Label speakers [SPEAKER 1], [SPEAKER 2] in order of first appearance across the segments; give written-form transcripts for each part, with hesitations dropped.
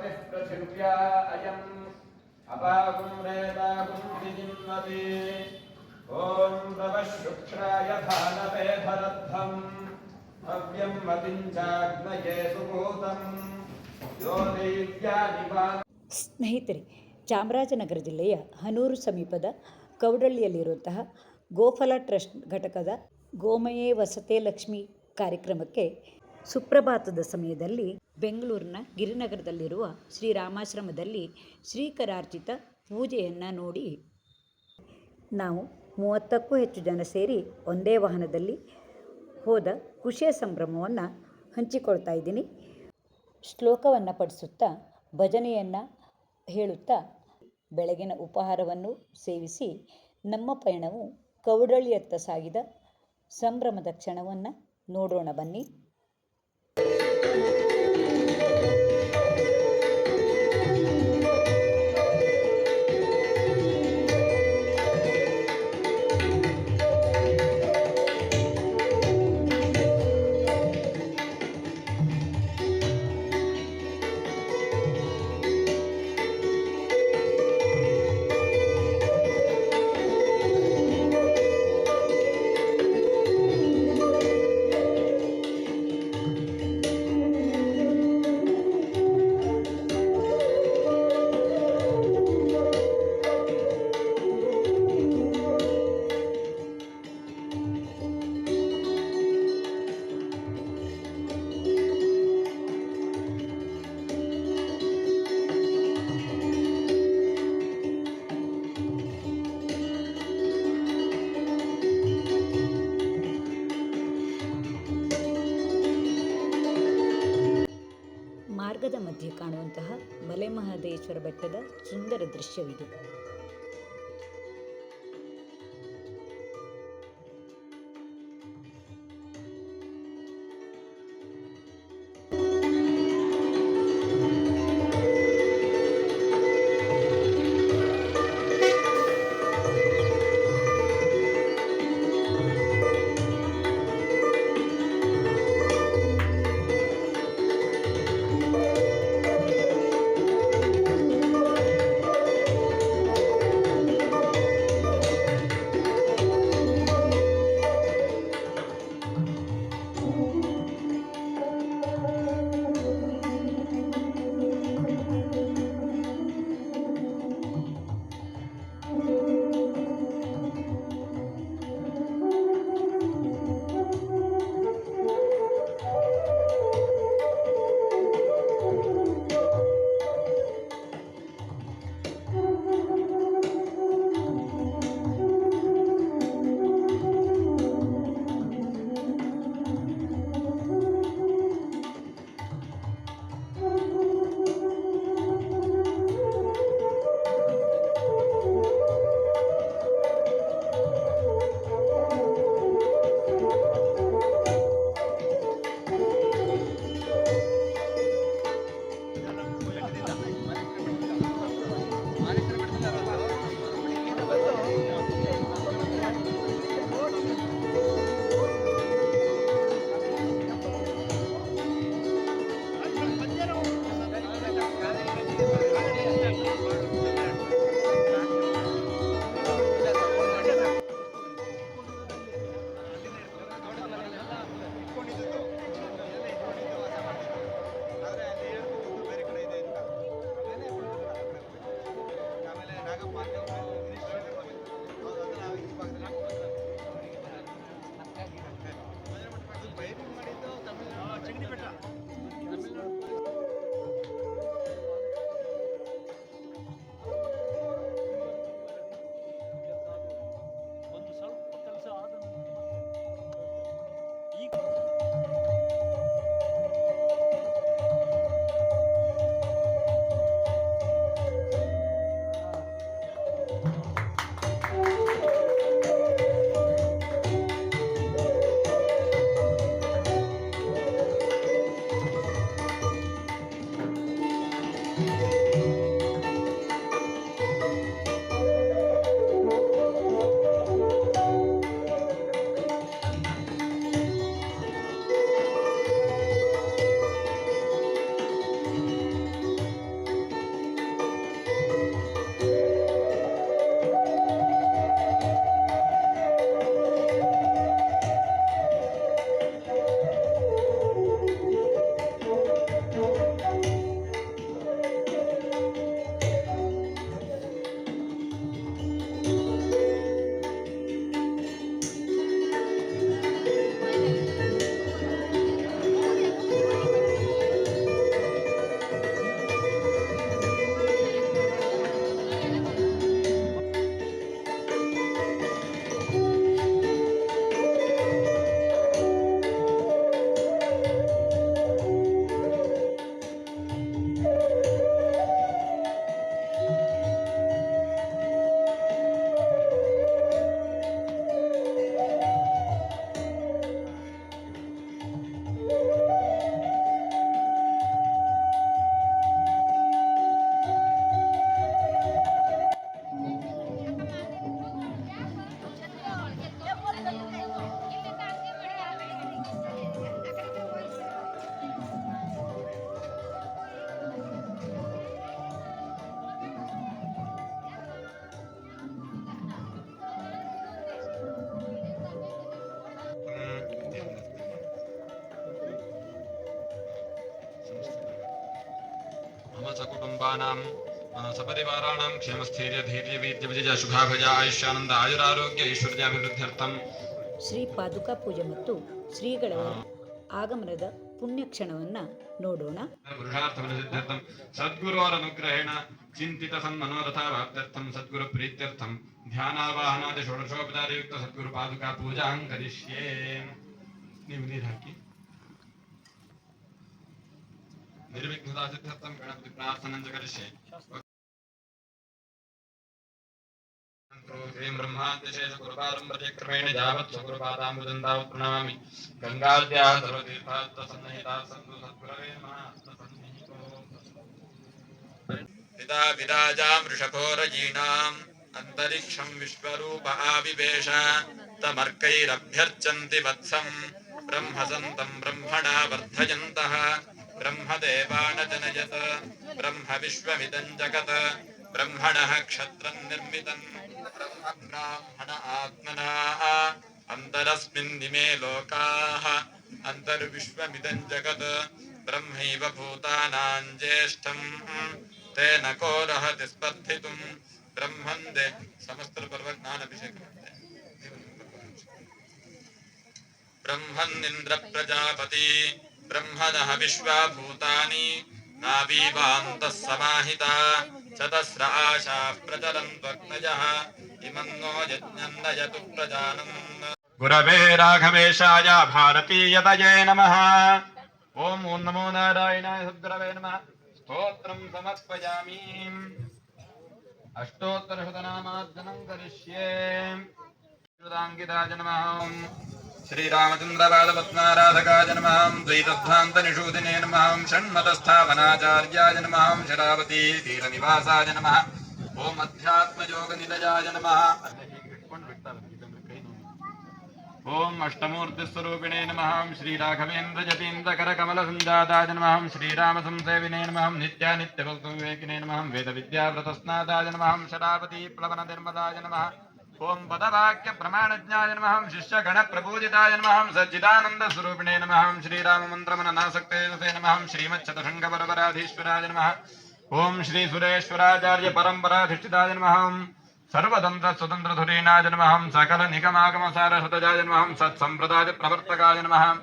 [SPEAKER 1] पतिः पृथिव्या अयम् अपागुं रेतागुं विजिन्वति ॐ नमः शुक्राय भानवे भरद्धम् हव्यं मतिञ्चाग्नये सुभूतम् यो दैव्यानिवान्.
[SPEAKER 2] ಸ್ನೇಹಿತರೆ, ಚಾಮರಾಜನಗರ ಜಿಲ್ಲೆಯ ಹನೂರು ಸಮೀಪದ ಕೌಡಳ್ಳಿಯಲ್ಲಿರುವಂತಹ ಗೋಫಲ ಟ್ರಸ್ಟ್ ಘಟಕದ ಗೋಮಯೇ ವಸತೆ ಲಕ್ಷ್ಮಿ ಕಾರ್ಯಕ್ರಮಕ್ಕೆ ಸುಪ್ರಭಾತದ ಸಮಯದಲ್ಲಿ ಬೆಂಗಳೂರಿನ ಗಿರಿನಗರದಲ್ಲಿರುವ ಶ್ರೀರಾಮಾಶ್ರಮದಲ್ಲಿ ಶ್ರೀಕರಾರ್ಚಿತ ಪೂಜೆಯನ್ನು ನೋಡಿ ನಾವು 30ಕ್ಕೂ ಹೆಚ್ಚು ಜನ ಸೇರಿ ಒಂದೇ ವಾಹನದಲ್ಲಿ ಹೋದ ಖುಷಿಯ ಸಂಭ್ರಮವನ್ನು ಹಂಚಿಕೊಳ್ತಾ ಇದ್ದೀನಿ. ಶ್ಲೋಕವನ್ನು ಪಠಿಸುತ್ತಾ ಭಜನೆಯನ್ನು ಹೇಳುತ್ತಾ ಬೆಳಗಿನ ಉಪಹಾರವನ್ನು ಸೇವಿಸಿ ನಮ್ಮ ಪಯಣವು ಕೌಡಳ್ಳಿಯತ್ತ ಸಾಗಿದ ಸಂಭ್ರಮದ ಕ್ಷಣವನ್ನು ನೋಡೋಣ ಬನ್ನಿ. ಮಾರ್ಗದ ಮಧ್ಯೆ ಕಾಣುವಂತಹ ಮಲೆಮಹದೇಶ್ವರ ಬೆಟ್ಟದ ಸುಂದರ ದೃಶ್ಯವಿದು.
[SPEAKER 3] मम सकुटुम्बानां सपरिवाराणां क्षेमस्थैर्य धैर्य वीर्य विजय शुभाभय आयुष्यानंद आयुरारोग्य ऐश्वर्याभिवृद्ध्यर्थं
[SPEAKER 2] ಶ್ರೀ ಪಾದುಕಾ ಪೂಜೆ ಮತ್ತು ಶ್ರೀಗಳವರ ಆಗಮನದ ಪುಣ್ಯ ಕ್ಷಣವನ್ನು ನೋಡೋಣ.
[SPEAKER 3] पुरुषार्थफलसिद्ध्यर्थं सद्गुरोरनुग्रहेण चिन्तित सन्मनोरथावाप्त्यर्थं सद्गुरु प्रीत्यर्थं ध्यानावाहनादि षोडशोपचारयुक्त सद्गुरु पादुका पूजां करिष्ये. ನೀವು ನೀರು ಹಾಕಿ निर्विघ्नता सिद्ध्यर्थं गणपति प्रार्थनं च करिष्ये. ह्रीं ब्रह्माद्यशेष गुरुपादं प्रत्यक्रमेण यावत् स्वगुरुपादामृतं तावत् प्रणमामि. गङ्गाद्याः सर्वतीर्थात्तसन्निहिताः सन्तु सद्गुरवे नमः. पिता विराजां वृषभोरयीणाम् अन्तरिक्षं विश्वरूप आविवेश तमर्कैरभ्यर्चन्ति वत्सं ब्रह्मसन्तं ब्रह्मणा वर्धयन्तः ब्रह्मदेवानजनयत् ब्रह्म विश्वमिदं जगत् ब्रह्मणः क्षत्रं निर्मितं ब्रह्म ब्राह्मण आत्मना अन्तरस्मिन्निमे लोकाः अन्तर्विश्वमिदं जगत् ब्रह्मैव भूतानां ज्येष्ठं तेन को रहति स्पर्धितुं ब्रह्मन्दे समस्तपर्वज्ञानाभिषेकं ब्रह्मन्निन्द्र प्रजापति ब्रह्मणः विश्वाभूतानि नावीवान्तः समाहिता चतस्र आशाः प्रचरन्त्वग्नयः इमं नो यज्ञं नयतु प्रजानन्. गुरवे राघवेशाय भारतीयतये नमः. ओम नमो नारायणाय सद्गुरवे नमः. स्तोत्रं समर्पयामि. अष्टोत्तरशतनामार्जनं करिष्ये. श्रुताङ्किताय नमः. श्रीरामचन्द्रपादपद्माराधकाय नमः. द्वैतध्वान्तनिषूदिने नमः. षण्मतस्थापनाचार्याय नमः. शरावती तीरनिवासाय नमः. ओम अध्यात्मयोगनिलयाय नमः. ओम अष्टमूर्तिस्वरूपिणे नमः. श्रीराघवेन्द्र जतीन्द्रकरकमलसञ्जाताय नमः. श्रीरामसंसेविने नमः. नित्यानित्यभक्तविवेकिने नमः. वेदविद्याव्रतस्नाताय नमः. शरावती प्लवननिर्मलाय नमः. ओम पदवाक्यप्रमाणज्ञाय नमः. शिष्यगणप्रपूजिताय नमः. सच्चिदानन्दस्वरूपिणे नमः. श्रीराममन्त्रमननासक्ते नमः. श्रीमच्छतशृङ्गवरवराधीश्वराय नमः. ओम श्रीसुरेश्वराचार्य परम्पराधिष्ठिताय नमः. सर्वतंत्र स्वतंत्र धुरीनाय नमः. सकल निगमागम सारहृतजाय नमः. सत्संप्रदाय प्रवर्तकाय नमः.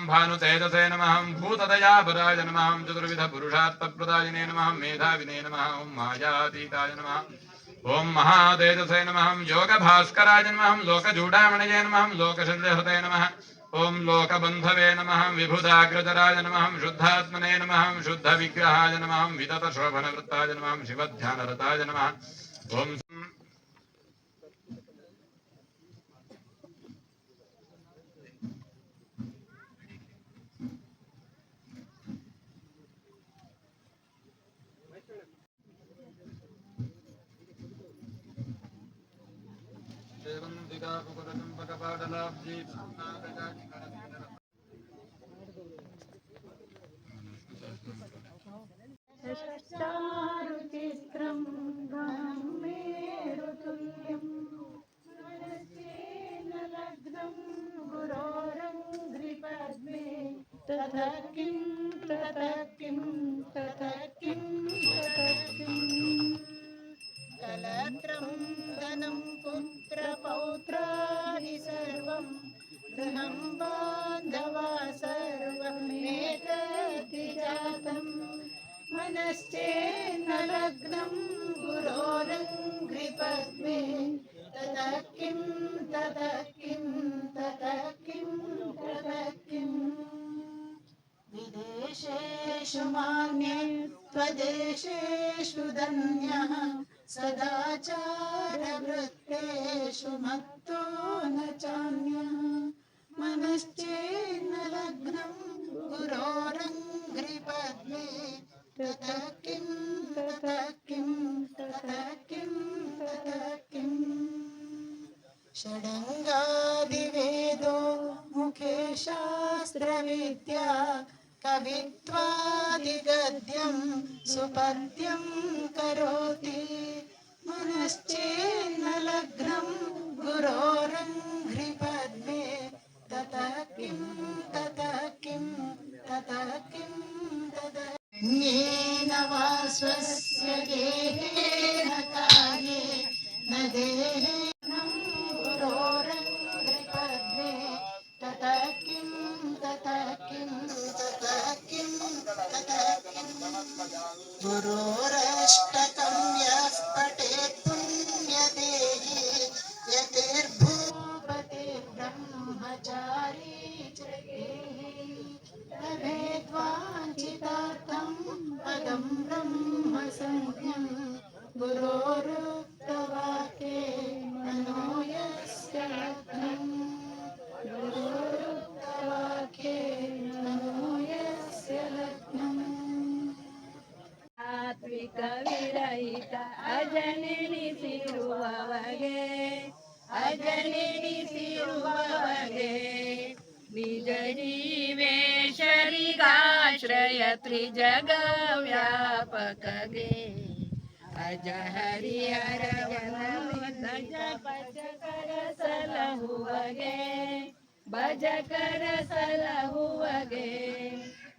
[SPEAKER 3] भानुतेजसे नमः. भूतदयापराय नमः. चतुर्विध पुरुषार्थप्रदायिने नमः. मेधाविने नमः. ओम मायातीताय नमः. ओम महातेजसे नमः. योगभास्कराय नमः. लोकचूडामणये नमः. लोकशल्यहृते नमः. ओम लोकबन्धवे नमः. विभुदाग्रजराय नमः. शुद्धात्मने नमः. शुद्धविग्रहाय नमः. विततशोभनवृत्ताय नमः. शिवध्यानरताय नमः. ओम
[SPEAKER 4] चित्रं मेरुतुल्यं मनस्येन लग्नं गुरोरङ्घ्रिपद्मे ततः किं कलत्रं धनं पुत्रपौत्राणि सर्वं गृहं बान्धवा सर्वमेतद्विजातम् मनश्चेन्न लग्नं गुरोरङ्घ्रिपद्मे ततः किं विदेशेषु मान्ये त्वदेशेषु धन्यः सदाचारवृत्तेषु मत्तो न चान्यः मनश्चेन्न लग्नं गुरोरङ्घ्रिपद्मे ततः किं षडङ्गादिवेदो मुखे शास्त्रविद्या कवित्वादिगद्यं सुपद्यं करोति मनश्चेन्न लग्नं गुरोरङ्घ्रिपद्मे ततः किं वा स्वस्य गेहेन काये न देहेनं गुरोरङ्घ्रिपद्मे ततः किं ततः किं ततः किं ततः किं गुरोरष्टकं यः पठेत् पुण्यदेहि यतिर्भूपतिर्ब्रह्मचारी च गेहि लभेद्वाञ्छितार्थं पदं ब्रह्म संज्ञं गुरोरुक्तवाक्ये मनो यस्य लग्नम् गुरोरुक्तवाक्ये मनो यस्य लग्नम्
[SPEAKER 5] ಸಾತ್ವಿಕ ವಿರಹಿತ ಅಜನೆನಿಸಿರುವವಗೆ ನಿಜ ಜೀವೇಶರಿಗಾಶ್ರಯ ತ್ರಿಜಗ ವ್ಯಾಪಕಗೆ ಅಜ ಹರಿಹರವನ ಭಜಕರ ಸಲಹುವಗೆ ಭಜಕರ ಸಲಹುವಗೆ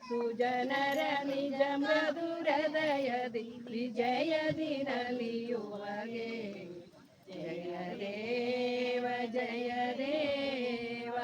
[SPEAKER 5] ಸುಜನರ ನಿಜ ಮಧುರ ಹೃದಯದಿ ವಿಜಯದಿ ನಲಿಯುವಗೆ ಜಯ ದೇವ ಜಯ ದೇವ.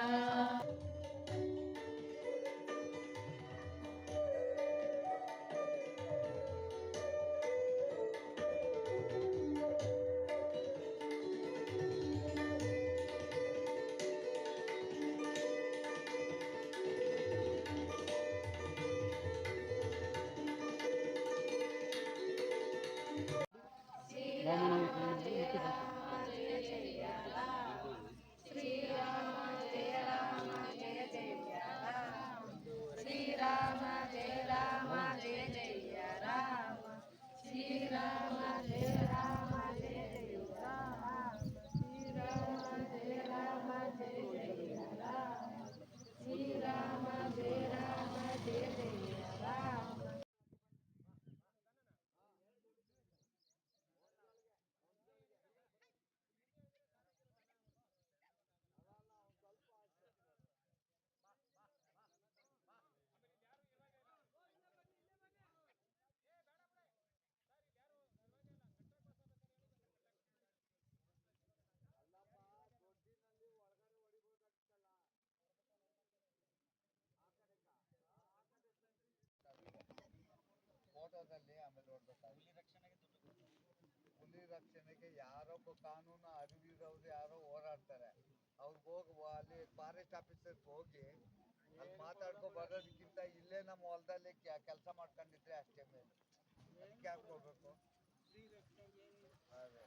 [SPEAKER 6] ಫೋಟೋದಲ್ಲಿ ಆಮೇಲೆ ನೋಡ್ಬೇಕಾಗುತ್ತೆ. ಹುಲಿ ರಕ್ಷಣೆಗೆ ಯಾರೊಬ್ಬ ಕಾನೂನು ಅರಿವಿರೋರು ಯಾರೋ ಹೋರಾಡ್ತಾರೆ, ಅವ್ರಿಗೆ ಹೋಗಿ ಅಲ್ಲಿ ಫಾರೆಸ್ಟ್ ಆಫೀಸರ್ಗೆ ಹೋಗಿ ಅಲ್ಲಿ ಮಾತಾಡ್ಕೊ ಬರೋದಕ್ಕಿಂತ ಇಲ್ಲೇ ನಮ್ಮ ಹೊಲದಲ್ಲಿ ಕೆಲಸ ಮಾಡ್ಕೊಂಡಿದ್ರೆ ಅಷ್ಟೇ ಮೇಲೆ. ಅದಕ್ಕೆ ಯಾಕೆ ಹೋಗ್ಬೇಕು? ಅದೇ